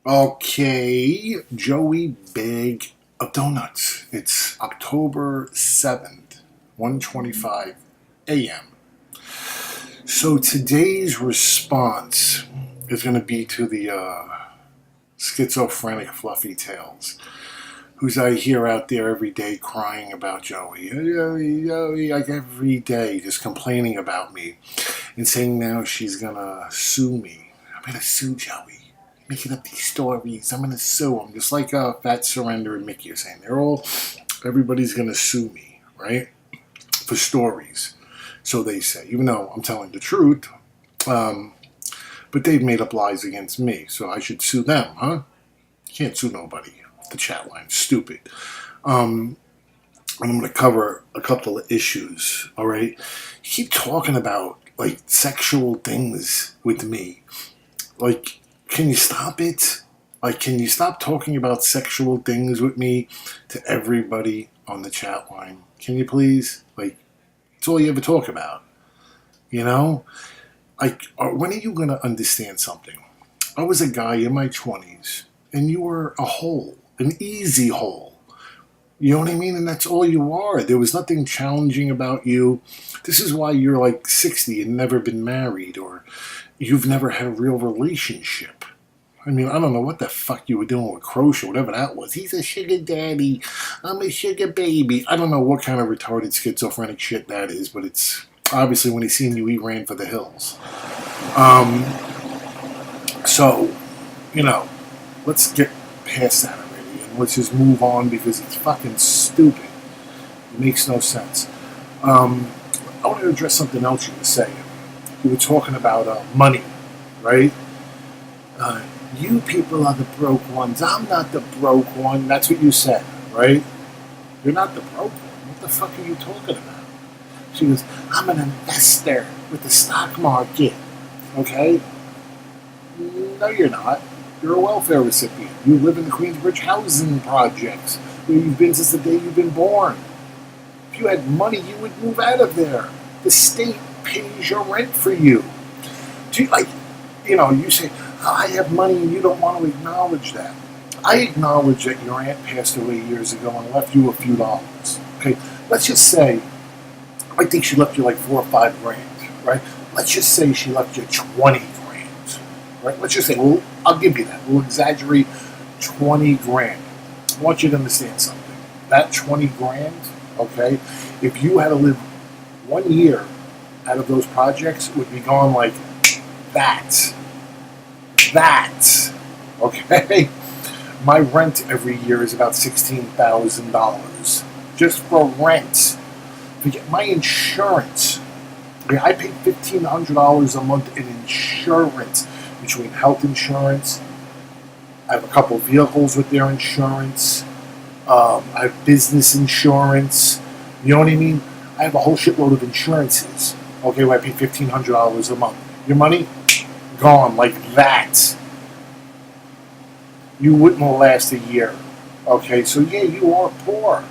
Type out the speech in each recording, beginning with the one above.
Okay, Joey Bag of Donuts. It's October 7th, 1:25 a.m. So today's response is going to be to the schizophrenic Fluffy Tails, who's I hear out there every day crying about Joey. Joey, like every day, just complaining about me and saying now she's going to sue me. I'm going to sue Joey. Making up these stories. I'm gonna sue them, just like Fat Surrender and Mickey are saying. Everybody's gonna sue me, right, for stories. So they say, even though I'm telling the truth, but they've made up lies against me, so I should sue them, huh? Can't sue nobody. The chat line's stupid. And I'm gonna cover a couple of issues. All right, you keep talking about like sexual things with me, like. Can you stop it? Like, can you stop talking about sexual things with me to everybody on the chat line? Can you please? Like, it's all you ever talk about. You know? Like, when are you going to understand something? I was a guy in my 20s, and you were a hole, an easy hole. You know what I mean? And that's all you are. There was nothing challenging about you. This is why you're like 60 and never been married, or you've never had a real relationship. I mean, I don't know what the fuck you were doing with Croce or whatever that was. He's a sugar daddy. I'm a sugar baby. I don't know what kind of retarded schizophrenic shit that is, but it's obviously when he seen you, he ran for the hills. Um, so, you know, let's get past that already and let's just move on because it's fucking stupid. It makes no sense. Um, I want to address something else you were saying. You were talking about money, right? Uh, you people are the broke ones. I'm not the broke one. That's what you said, right? You're not the broke one. What the fuck are you talking about? She goes, I'm an investor with the stock market. Okay? No, you're not. You're a welfare recipient. You live in the Queensbridge housing projects where you've been since the day you've been born. If you had money, you would move out of there. The state pays your rent for you. Do you like, you say, oh, I have money and you don't want to acknowledge that. I acknowledge that your aunt passed away years ago and left you a few dollars. Okay, let's just say, I think she left you like 4 or 5 grand, right? Let's just say she left you 20 grand, right? Let's just say, well, I'll give you that. We'll exaggerate 20 grand. I want you to understand something. That 20 grand, okay, if you had to live 1 year out of those projects, would be gone like that. Okay? My rent every year is about $16,000 just for rent. Forget my insurance. I pay $1,500 a month in insurance between health insurance. I have a couple of vehicles with their insurance. I have business insurance. You know what I mean? I have a whole shitload of insurances. Okay, where I pay $1,500 a month. Your money? Gone like that. You wouldn't last a year. Okay, so yeah, you are poor.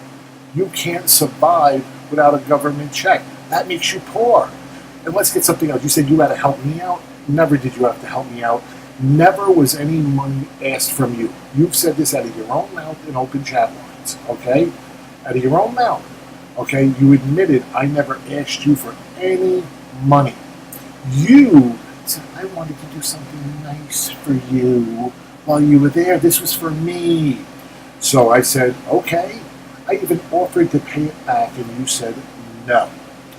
You can't survive without a government check. That makes you poor. And let's get something else. You said you had to help me out. Never did you have to help me out. Never was any money asked from you. You've said this out of your own mouth in open chat lines. Okay? Out of your own mouth. Okay? You admitted I never asked you for any money. You said, I wanted to do something nice for you while you were there. This was for me. So I said, okay. I even offered to pay it back, and you said no.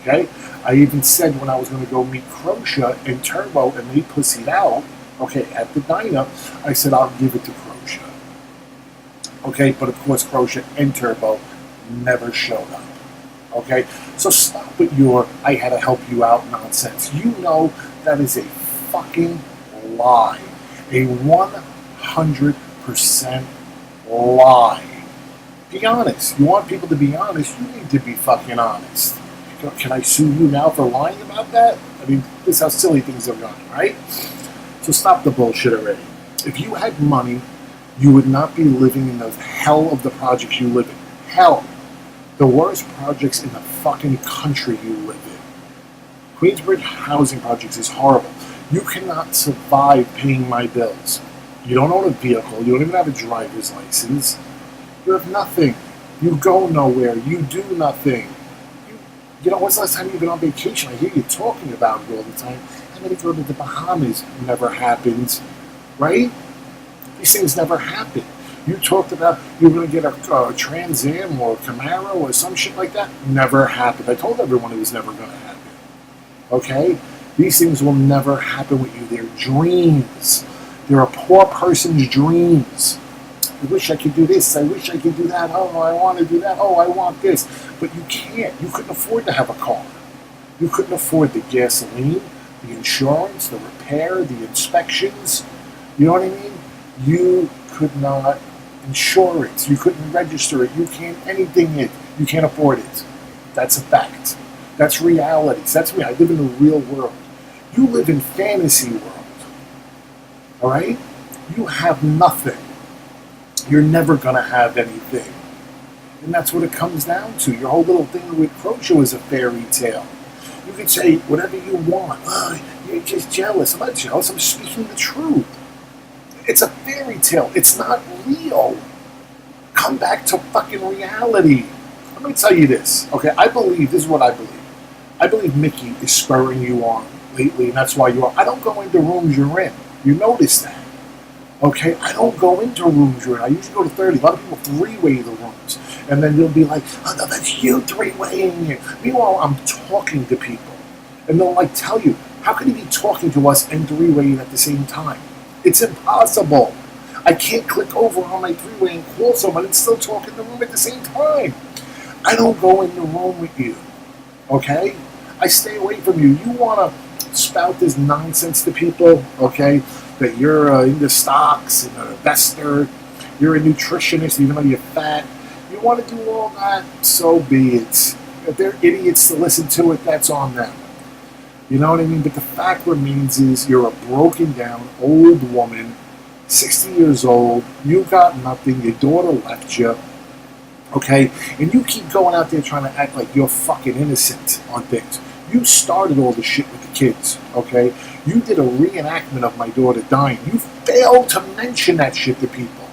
Okay? I even said when I was going to go meet Croce and Turbo, and they pussied out, okay, at the diner, I said, I'll give it to Croce. Okay? But of course, Croce and Turbo never showed up. Okay? So stop with your I had to help you out nonsense. You know that is a fucking lie. A 100% lie. Be honest. You want people to be honest, you need to be fucking honest. Can I sue you now for lying about that? I mean, this is how silly things are going, right? So stop the bullshit already. If you had money, you would not be living in the hell of the projects you live in. Hell. The worst projects in the fucking country you live in. Queensbridge housing projects is horrible. You cannot survive paying my bills. You don't own a vehicle. You don't even have a driver's license. You have nothing. You go nowhere. You do nothing. You know, when's the last time you've been on vacation? I hear you talking about it all the time. I'm going to go to the Bahamas. Never happens, right? These things never happen. You talked about you were going to get a Trans Am or a Camaro or some shit like that. Never happened. I told everyone it was never going to happen. Okay? These things will never happen with you. They're dreams. They're a poor person's dreams. I wish I could do this. I wish I could do that. Oh, I want to do that. Oh, I want this. But you can't. You couldn't afford to have a car. You couldn't afford the gasoline, the insurance, the repair, the inspections. You know what I mean? You could not insure it. You couldn't register it. You can't anything it. You can't afford it. That's a fact. That's reality. That's me. I live in the real world. You live in fantasy world. All right? You have nothing. You're never going to have anything. And that's what it comes down to. Your whole little thing with Crocio is a fairy tale. You can say whatever you want. Oh, you're just jealous. I'm not jealous. I'm speaking the truth. It's a fairy tale. It's not real. Come back to fucking reality. Let me tell you this. Okay, this is what I believe. I believe Mickey is spurring you on lately, and that's why you are. I don't go into rooms you're in. You notice that. Okay, I don't go into rooms you're in. I usually go to 30. A lot of people three-way the rooms. And then you'll be like, oh, no, that's you three-waying it. Meanwhile, I'm talking to people. And they'll like tell you, how can he be talking to us and three-waying at the same time? It's impossible. I can't click over on my three-way and call someone and still talk in the room at the same time. I don't go in the room with you. Okay? I stay away from you. You want to spout this nonsense to people, okay? That you're into stocks, and an investor, you're a nutritionist, even though you're fat. You want to do all that, so be it. If they're idiots to listen to it, that's on them. You know what I mean? But the fact remains is you're a broken down old woman, 60 years old, you got nothing, your daughter left you, okay? And you keep going out there trying to act like you're fucking innocent on things. You started all the shit with the kids, okay? You did a reenactment of my daughter dying. You failed to mention that shit to people.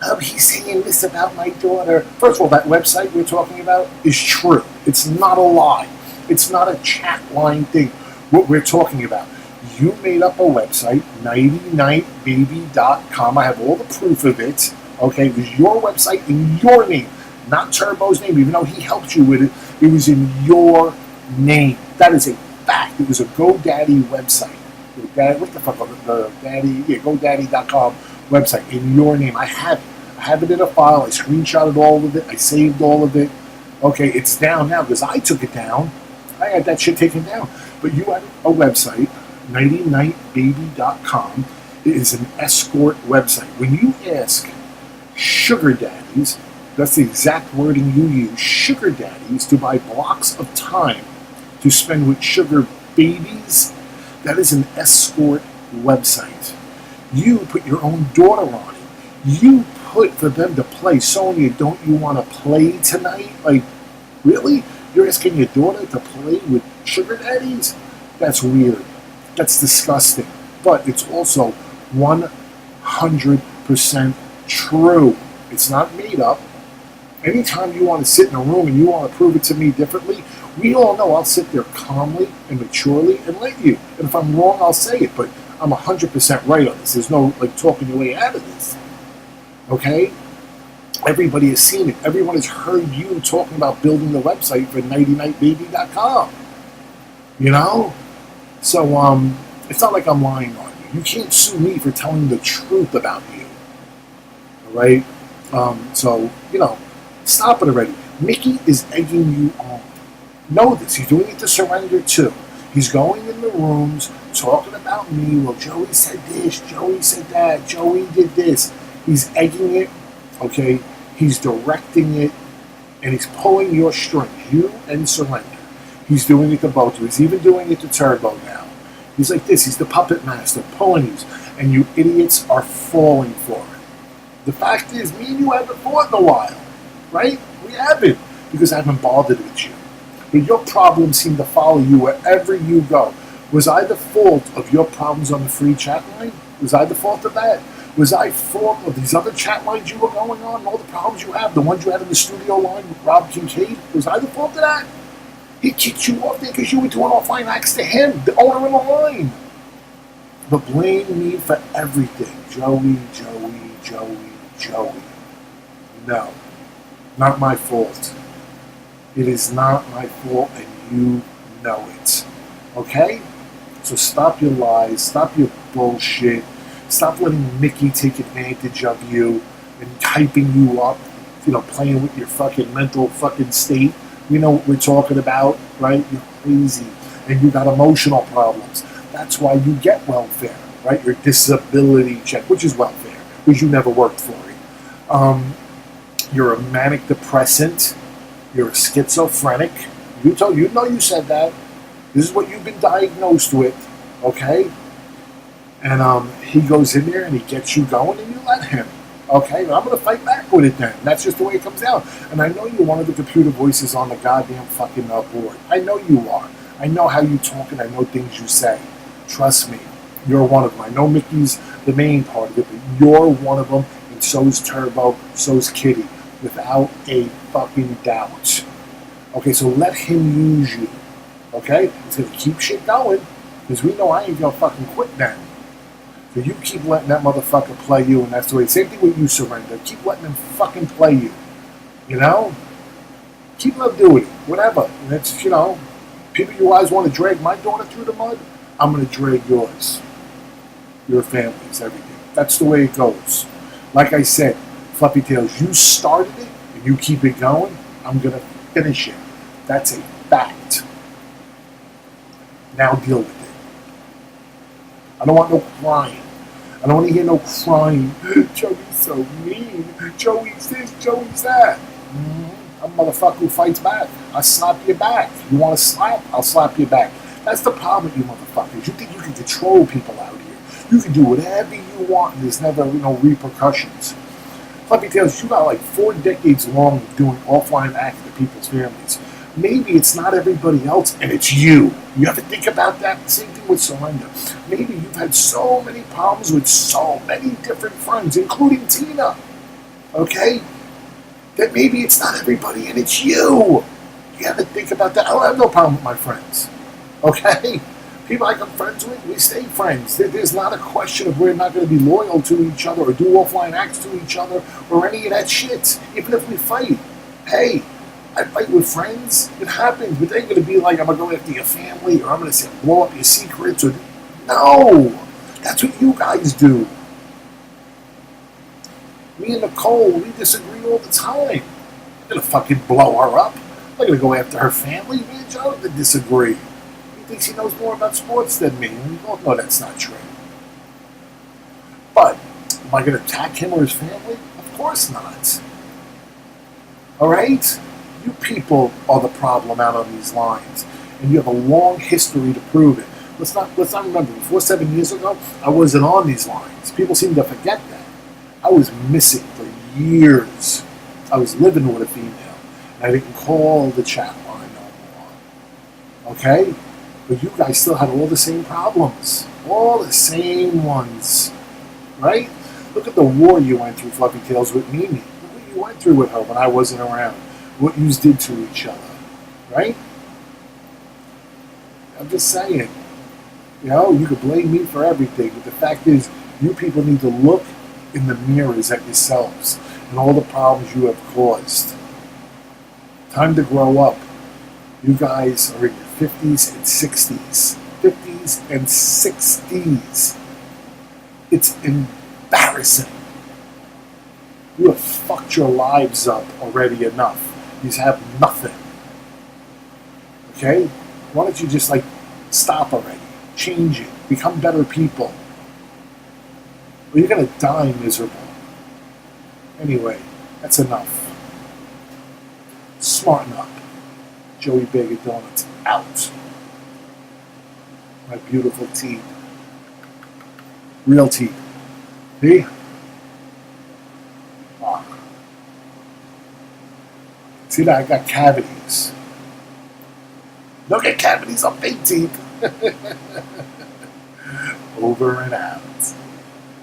Oh, he's saying this about my daughter. First of all, that website we're talking about is true. It's not a lie. It's not a CHATLINE thing. What we're talking about. You made up a website, nightynightbaby.com. I have all the proof of it. Okay, it was your website in your name, not Turbo's name. Even though he helped you with it, it was in your name. That is a fact. It was a GoDaddy website. What the fuck? The Daddy, GoDaddy.com website in your name. I have it. I have it in a file. I screenshotted all of it. I saved all of it. Okay, it's down now because I took it down. I had that shit taken down. But you had a website, nightynightbaby.com. It is an escort website. When you ask sugar daddies, that's the exact wording you use, sugar daddies, to buy blocks of time to spend with sugar babies, that is an escort website. You put your own daughter on it. You put for them to play. Sonia, don't you want to play tonight? Like, really? You're asking your daughter to play with sugar daddies? That's weird. That's disgusting. But it's also 100% true. It's not made up. Anytime you want to sit in a room and you want to prove it to me differently, we all know I'll sit there calmly and maturely and let you. And if I'm wrong, I'll say it. But I'm 100% right on this. There's no talking your way out of this. Okay? Everybody has seen it. Everyone has heard you talking about building the website for nightynightbaby.com. You know? So, it's not like I'm lying on you. You can't sue me for telling the truth about you. Alright? So, stop it already. Mickey is egging you on. Know this. He's doing it to surrender too. He's going in the rooms, talking about me. Well, Joey said this, Joey said that, Joey did this. He's egging it, okay? He's directing it, and he's pulling your strings, you and Surrender. He's doing it to both of you. He's even doing it to Turbo now. He's like this. He's the puppet master, pulling you, and you idiots are falling for it. The fact is, me and you haven't fought in a while, right? We haven't, because I haven't bothered with you. But your problems seem to follow you wherever you go. Was I the fault of your problems on the free chat line? Was I the fault of that? Was I fault of these other chat lines you were going on and all the problems you have, the ones you had in the studio line with Rob Kincaid? Was I the fault of that? He kicked you off there because you were doing offline acts to him, the owner of the line. But blame me for everything. Joey. No, not my fault. It is not my fault, and you know it. Okay? So stop your lies, stop your bullshit, stop letting Mickey take advantage of you and hyping you up, playing with your fucking mental fucking state. We know what we're talking about, right? You're crazy, and you got emotional problems. That's why you get welfare, right? Your disability check, which is welfare, because you never worked for it. You're a manic depressant. You're a schizophrenic. You said that. This is what you've been diagnosed with, okay? And he goes in there and he gets you going, and you let him, okay? And I'm going to fight back with it then. That's just the way it comes down. And I know you're one of the computer voices on the goddamn fucking board. I know you are. I know how you talk, and I know things you say. Trust me. You're one of them. I know Mickey's the main part of it, but you're one of them, and so's Turbo, so's Kitty, without a fucking doubt. Okay, so let him use you. Okay? He's going to keep shit going, because we know I ain't going to fucking quit then. So you keep letting that motherfucker play you, and that's the way. Same thing with you, Surrender. Keep letting him fucking play you. You know? Keep letting him do it. Whatever. And it's, people you guys want to drag my daughter through the mud, I'm going to drag yours. Your family's everything. That's the way it goes. Like I said, Fluffy Tails, you started it, and you keep it going, I'm going to finish it. That's a fact. Now deal with it. I don't want no crying. I don't want to hear no crying. Joey's so mean. Joey's this, Joey's that. I'm a motherfucker who fights back. I'll slap you back. You want to slap? I'll slap you back. That's the problem with you motherfuckers. You think you can control people out here. You can do whatever you want, and there's never repercussions. Fluffy Tails, you got like 4 decades long of doing offline acts to people's families. Maybe it's not everybody else, and it's you. You have to think about that. Same thing with Surrender. Maybe you've had so many problems with so many different friends, including Tina. Okay? That maybe it's not everybody, and it's you. You have to think about that. I don't have no problem with my friends. Okay? People I'm friends with, we stay friends. There's not a question of we're not going to be loyal to each other or do offline acts to each other or any of that shit. Even if we fight. Hey, I fight with friends. It happens. But they ain't going to be like, I'm going to go after your family or I'm going to say blow up your secrets. Or no. That's what you guys do. Me and Nicole, we disagree all the time. I'm going to fucking blow her up. I'm not going to go after her family. Me and Jonathan disagree. Thinks he knows more about sports than me, and we both know that's not true. But, am I going to attack him or his family? Of course not. Alright? You people are the problem out on these lines, and you have a long history to prove it. Let's not remember, before 7 years ago, I wasn't on these lines. People seem to forget that. I was missing for years. I was living with a female, and I didn't call the chat line no more. Okay? But you guys still had all the same problems. All the same ones. Right? Look at the war you went through, Fluffy Tails, with Mimi. Look what you went through with her when I wasn't around. What you did to each other. Right? I'm just saying. You could blame me for everything. But the fact is, you people need to look in the mirrors at yourselves and all the problems you have caused. Time to grow up. You guys are in your 50s and 60s. 50s and 60s. It's embarrassing. You have fucked your lives up already enough. You have nothing. Okay? Why don't you just stop already? Change it. Become better people. Or you're going to die miserable. Anyway, that's enough. Smarten up. Joey Bagel Donuts out. My beautiful teeth. Real teeth. See? See that? I got cavities. Don't get cavities on fake teeth. Over and out.